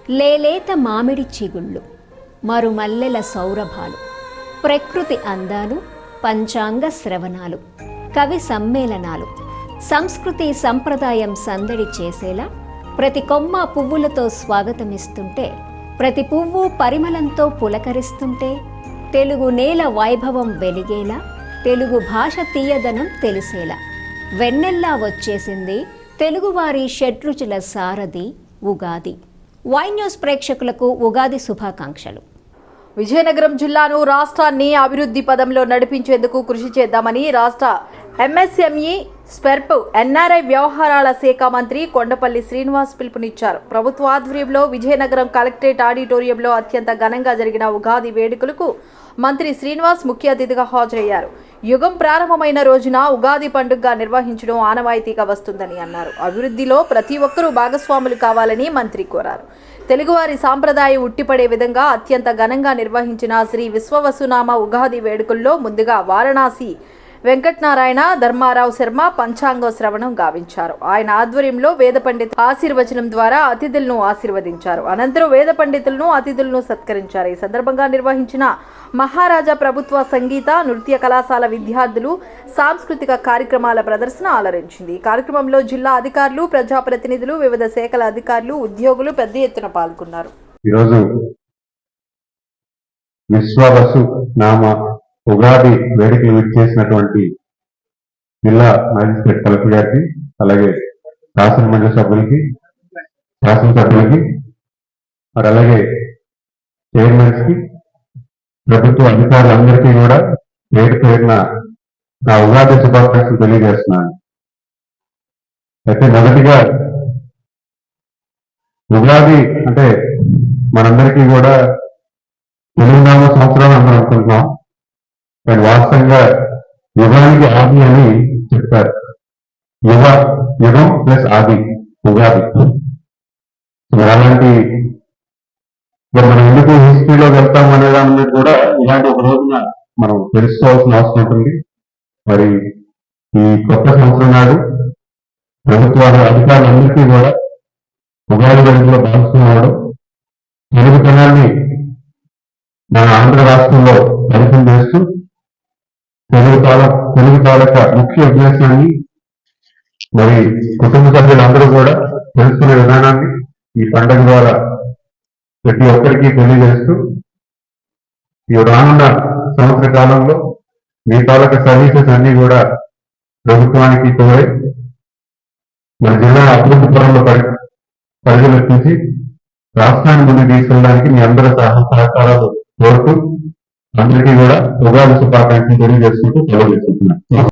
లేలేత మామిడి చిగుళ్ళు, మరుమల్లెల సౌరభాలు, ప్రకృతి అందాలు, పంచాంగ శ్రవణాలు, కవి సమ్మేళనాలు, సంస్కృతి సంప్రదాయం సందడి చేసేలా ప్రతి కొమ్మ పువ్వులతో స్వాగతమిస్తుంటే, ప్రతి పువ్వు పరిమళంతో పులకరిస్తుంటే, తెలుగు నేల వైభవం వెలిగేలా, తెలుగు భాష తీయదనం తెలిసేలా వెన్నెల్లా వచ్చేసింది తెలుగువారి షడ్రుచుల సారథి ఉగాది. వై న్యూస్ ప్రేక్షకులకు ఉగాది శుభాకాంక్షలు. విజయనగరం జిల్లాను రాష్ట్రాన్ని అభివృద్ధి పదంలో నడిపించేందుకు కృషి చేద్దామని రాష్ట్ర ఎంఎస్ఎంఈ స్పెర్ప్ ఎన్ఆర్ఐ వ్యవహారాల శాఖ మంత్రి కొండపల్లి శ్రీనివాస్ పిలుపునిచ్చారు. ప్రభుత్వ ఆధ్వర్యంలో విజయనగరం కలెక్టరేట్ ఆడిటోరియంలో అత్యంత ఘనంగా జరిగిన ఉగాది వేడుకలకు మంత్రి శ్రీనివాస్ ముఖ్య అతిథిగా హాజరయ్యారు. యుగం ప్రారంభమైన రోజున ఉగాది పండుగగా నిర్వహించడం ఆనవాయితీగా వస్తుందని అన్నారు. అభివృద్ధిలో ప్రతి ఒక్కరూ భాగస్వాములు కావాలని మంత్రి కోరారు. తెలుగువారి సాంప్రదాయం ఉట్టిపడే విధంగా అత్యంత ఘనంగా నిర్వహించిన శ్రీ విశ్వవసునామ ఉగాది వేడుకల్లో ముందుగా వారణాసి వెంకటనారాయణ ధర్మారావు శర్మ పంచాంగ శ్రవణం గావించారు. ఆయన ఆధ్వర్యంలో వేద పండిత ఆశీర్వచనం ద్వారా అతిథులను ఆశీర్వదించారు. అనంతరం వేద పండితులను అతిథులను సత్కరించారు. ఈ సందర్భంగా నిర్వహించిన మహారాజా ప్రభుత్వ సంగీత నృత్య కళాశాల విద్యార్థులు సాంస్కృతిక కార్యక్రమాల ప్రదర్శన అలరించింది. ఈ కార్యక్రమంలో జిల్లా అధికారులు, ప్రజాప్రతినిధులు, వివిధ శాఖల అధికారులు, ఉద్యోగులు పెద్ద ఎత్తున పాల్గొన్నారు. ఈరోజు విశ్వవసు నామ ఉగాది వేడుకలు విచ్చేసినటువంటి జిల్లా మ్యాజిస్ట్రేట్ కలెక్టర్ గారికి, అలాగే శాసన మండలి సభ్యులకి, శాసనసభ్యులకి, మరి అలాగే చైర్మన్స్ కి, ప్రభుత్వ అధికారులందరికీ కూడా పేరు పేరున నా ఉగాది శుభాకాంక్షలు తెలియజేస్తున్నాను. అయితే మొదటిగా ఉగాది అంటే మనందరికీ కూడా తెలుగునామ సంవత్సరాలు అందరం అనుకుంటున్నాం, కానీ వాస్తవంగా యుగానికి ఆది అని చెప్తారు. యుగం ప్లస్ ఆది ఉగాది. మరి అలాంటి మనం ఎందుకు హిస్టరీలో వెళ్తాం అనే దాని మీద కూడా ఇలాంటి ఒక రోజున మనం తెలుసుకోవాల్సిన అవసరం ఉంటుంది. మరి ఈ కొత్త సంవత్సరం నాడు ప్రభుత్వాల అధికారులందరికీ కూడా ఉగాది వేడుకలో భాగస్వామ్యం తెలుగుతనాన్ని మన ఆంధ్ర రాష్ట్రంలో పరిచయం చేస్తూ తెలుగు తాలూకా ముఖ్య ఉద్దేశాన్ని మరి కుటుంబ సభ్యులందరూ కూడా తెలుసుకునే విధానాన్ని ఈ పండుగ ద్వారా ప్రతి ఒక్కరికి తెలియజేస్తూ ఈ రానున్న సంవత్సర కాలంలో మీ తాలూకా సర్వీసెస్ అన్ని కూడా ప్రభుత్వానికి తోడై మన జిల్లా అభివృద్ధి పరంలో పరిశీలించి రాష్ట్రాన్ని ముందుకు తీసుకెళ్ళడానికి మీ అందరూ సహకారాలు కోరుతూ అందరికీ కూడా ఉగాది శుభాకాంక్షలు తెలియజేసుకుంటూ సెలవు తీసుకుంటున్నాను.